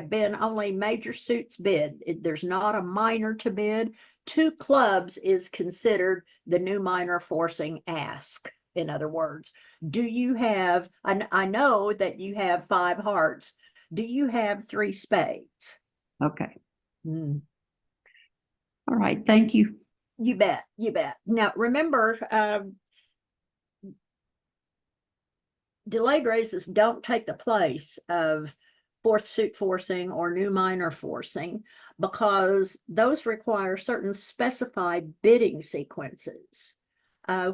been only major suits bid, there's not a minor to bid. Two clubs is considered the new minor forcing ask. In other words, do you have, I know that you have 5 hearts. Do you have 3 spades? Okay. Mm. All right. Thank you. You bet. You bet. Now, remember, delayed raises don't take the place of fourth suit forcing or new minor forcing, because those require certain specified bidding sequences.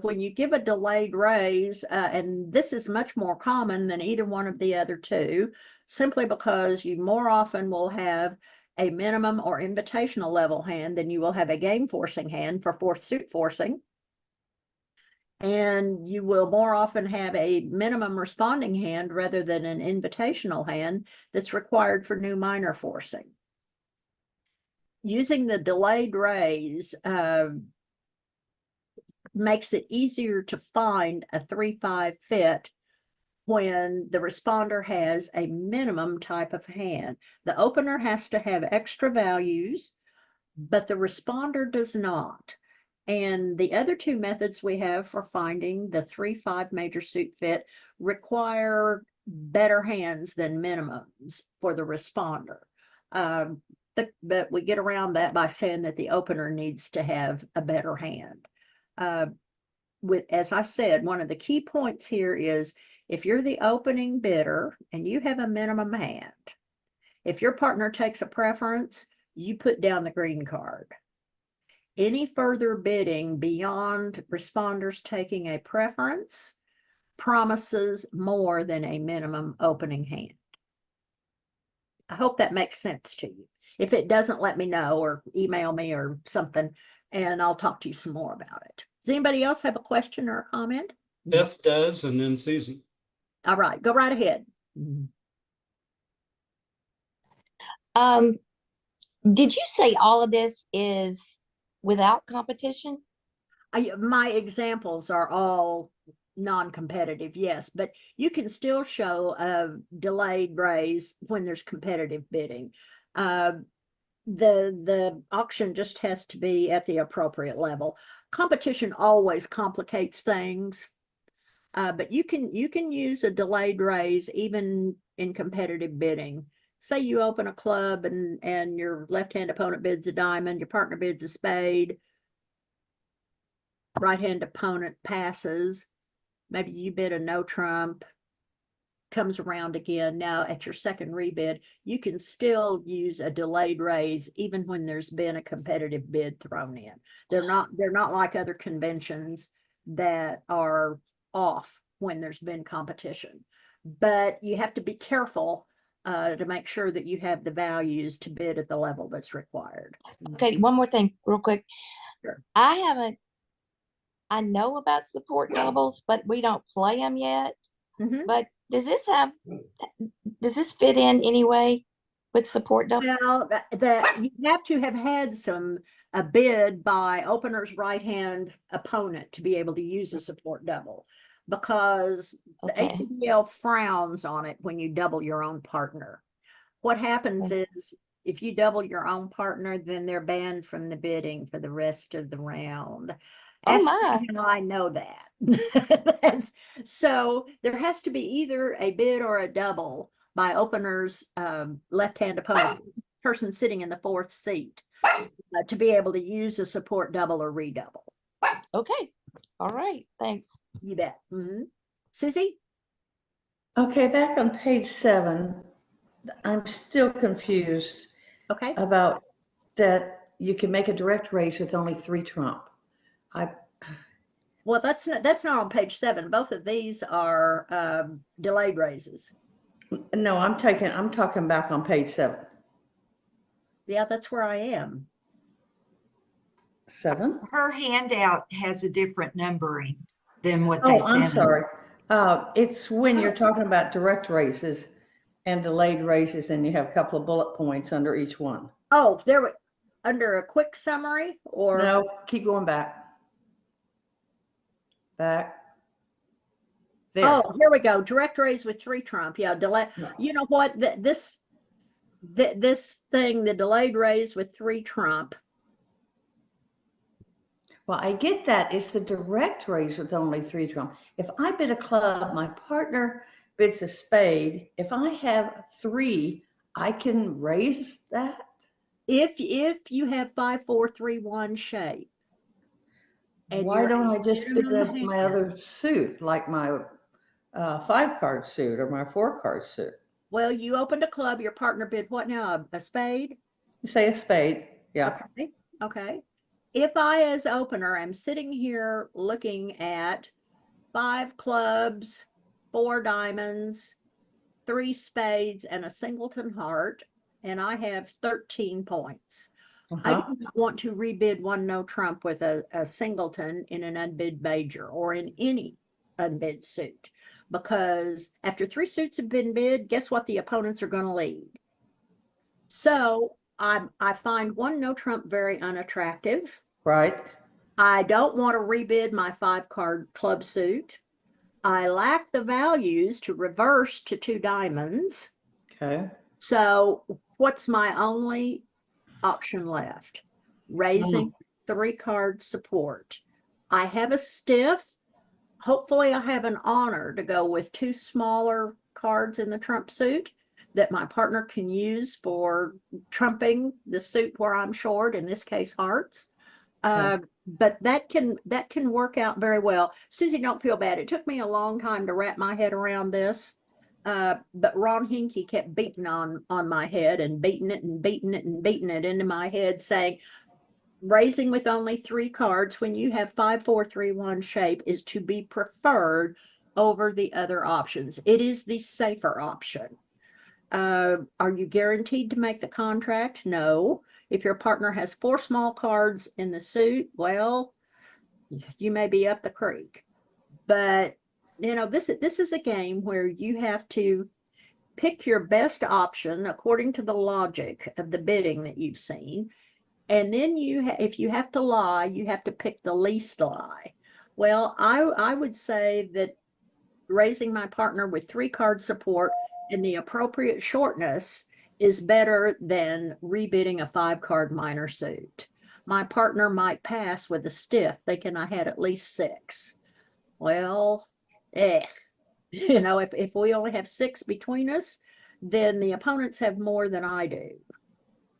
When you give a delayed raise, and this is much more common than either one of the other two, simply because you more often will have a minimum or invitational level hand than you will have a game forcing hand for fourth suit forcing. And you will more often have a minimum responding hand rather than an invitational hand that's required for new minor forcing. Using the delayed raise makes it easier to find a 3-5 fit when the responder has a minimum type of hand. The opener has to have extra values, but the responder does not. And the other two methods we have for finding the 3-5 major suit fit require better hands than minimums for the responder. But we get around that by saying that the opener needs to have a better hand. As I said, one of the key points here is if you're the opening bidder and you have a minimum hand, if your partner takes a preference, you put down the green card. Any further bidding beyond responders taking a preference promises more than a minimum opening hand. I hope that makes sense to you. If it doesn't, let me know or email me or something, and I'll talk to you some more about it. Does anybody else have a question or a comment? Beth does, and then Susan. All right, go right ahead. Did you say all of this is without competition? My examples are all non-competitive, yes, but you can still show a delayed raise when there's competitive bidding. The auction just has to be at the appropriate level. Competition always complicates things, but you can use a delayed raise even in competitive bidding. Say you open a club and your left-hand opponent bids a diamond, your partner bids a spade, right-hand opponent passes, maybe you bid a no trump, comes around again. Now at your second rebid, you can still use a delayed raise even when there's been a competitive bid thrown in. They're not like other conventions that are off when there's been competition, but you have to be careful to make sure that you have the values to bid at the level that's required. Okay, one more thing real quick. Sure. I know about support doubles, but we don't play them yet. Mhm. But does this fit in anyway with support doubles? Well, that you have to have had a bid by opener's right-hand opponent to be able to use a support double, because the Okay. ACBL frowns on it when you double your own partner. What happens is if you double your own partner, then they're banned from the bidding for the rest of the round. Oh Ask my. me how I know that. So there has to be either a bid or a double by opener's left-hand opponent, person sitting in the fourth seat, to be able to use a support double or redouble. Okay. All right. Thanks. You bet. Susie? Okay, back on page 7, I'm still confused Okay. about that you can make a direct raise with only 3 trump. Well, that's not on page 7. Both of these are delayed raises. No, I'm talking back on page 7. Yeah, that's where I am. 7? Her handout has a different numbering than what Oh, they I'm sent us. sorry. It's when you're talking about direct races and delayed races, and you have a couple of bullet points under each one. Oh, under a quick summary or? No, keep going back. Back. There. Oh, here we go. Direct raise with 3 trump. Yeah, delay. Yeah. You know what? This thing, the delayed raise with 3 trump. Well, I get that. It's the direct raise with only 3 trump. If I bid a club, my partner bids a spade. If I have 3, I can raise that. If you have 5, 4, 3, 1 shape. And Why you're don't I a just bid minimum my hand. other suit, like my 5-card suit or my 4-card suit? Well, you opened a club, your partner bid what now? A spade? Say a spade. Yeah. Okay. Okay. If I, as opener, am sitting here looking at 5 clubs, 4 diamonds, 3 spades, and a singleton heart, and I have 13 points. I Uh-huh. do not want to rebid 1 no trump with a singleton in an unbid major or in any unbid suit, because after 3 suits have been bid, guess what the opponents are going to lead? So I find 1 no trump very unattractive. Right. I don't want to rebid my 5-card club suit. I lack the values to reverse to 2 diamonds. Okay. So what's my only option left? Raising 3-card support. I have a stiff. Hopefully I have an honor to go with 2 smaller cards in the trump suit that my partner can use for trumping the suit where I'm short, in this case hearts. But that can work out very well. Susie, don't feel bad. It took me a long time to wrap my head around this. But Ron Hinkie kept beating on my head and beating it and beating it and beating it into my head, saying raising with only 3 cards when you have 5, 4, 3, 1 shape is to be preferred over the other options. It is the safer option. Are you guaranteed to make the contract? No. If your partner has 4 small cards in the suit, well, you may be up the creek. But you know, this is a game where you have to pick your best option according to the logic of the bidding that you've seen. And then if you have to lie, you have to pick the least lie. Well, I would say that raising my partner with 3-card support and the appropriate shortness is better than rebidding a 5-card minor suit. My partner might pass with a stiff, thinking I had at least 6. Well, you know, if we only have 6 between us, then the opponents have more than I do.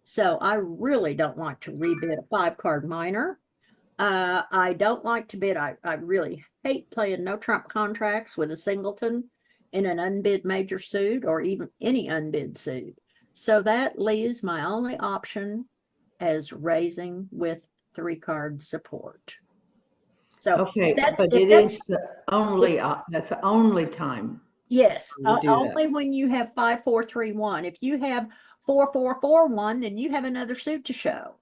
So I really don't like to rebid a 5-card minor. I don't like to bid. I really hate playing no trump contracts with a singleton in an unbid major suit or even any unbid suit. So that leaves my only option as raising with 3-card support. So Okay, that's, but if it that's, is the only, that's the only time. yes, you do that. only when you have 5, 4, 3, 1. If you have 4, 4, 4, 1, then you have another suit to show.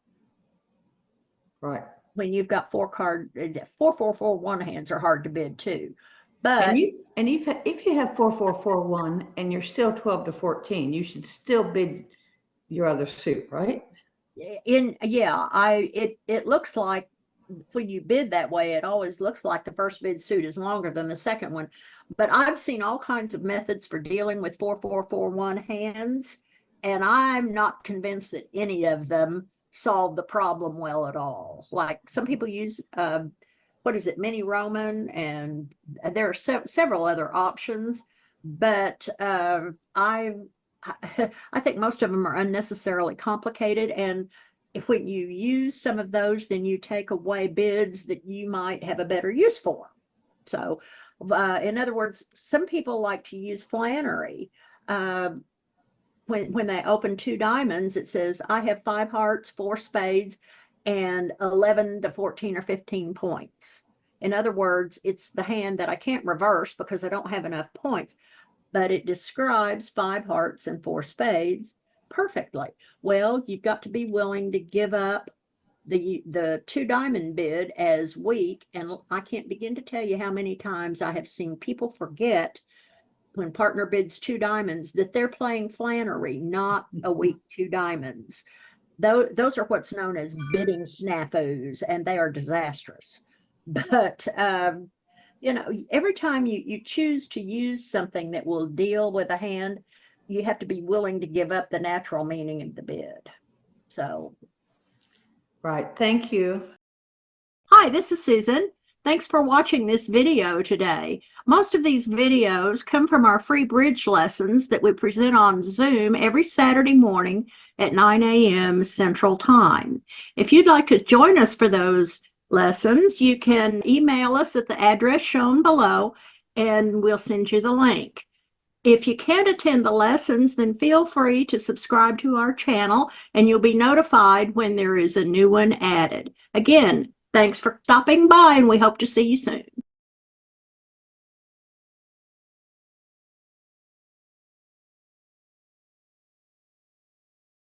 Right. When you've got 4 card, 4, 4, 4, 1 hands are hard to bid too. But And if you have 4, 4, 4, 1 and you're still 12 to 14, you should still bid your other suit, right? it looks like when you bid that way, it always looks like the first bid suit is longer than the second one. But I've seen all kinds of methods for dealing with 4, 4, 4, 1 hands, and I'm not convinced that any of them solve the problem well at all. Like some people use what is it, mini Roman, and there are several other options, but I think most of them are unnecessarily complicated. And if when you use some of those, then you take away bids that you might have a better use for. So in other words, some people like to use Flannery. When they open 2 diamonds, it says, I have 5 hearts, 4 spades, and 11 to 14 or 15 points. In other words, it's the hand that I can't reverse because I don't have enough points, but it describes 5 hearts and 4 spades perfectly. Well, you've got to be willing to give up the two diamond bid as weak, and I can't begin to tell you how many times I have seen people forget when partner bids two diamonds that they're playing Flannery, not a weak two diamonds. Those are what's known as bidding snafus, and they are disastrous. But you know, every time you choose to use something that will deal with a hand, you have to be willing to give up the natural meaning of the bid. So, Right, thank you. hi, this is Susan. Thanks for watching this video today. Most of these videos come from our free bridge lessons that we present on Zoom every Saturday morning at 9 a.m. Central Time. If you'd like to join us for those lessons, you can email us at the address shown below and we'll send you the link. If you can't attend the lessons, then feel free to subscribe to our channel and you'll be notified when there is a new one added. Again, thanks for stopping by and we hope to see you soon.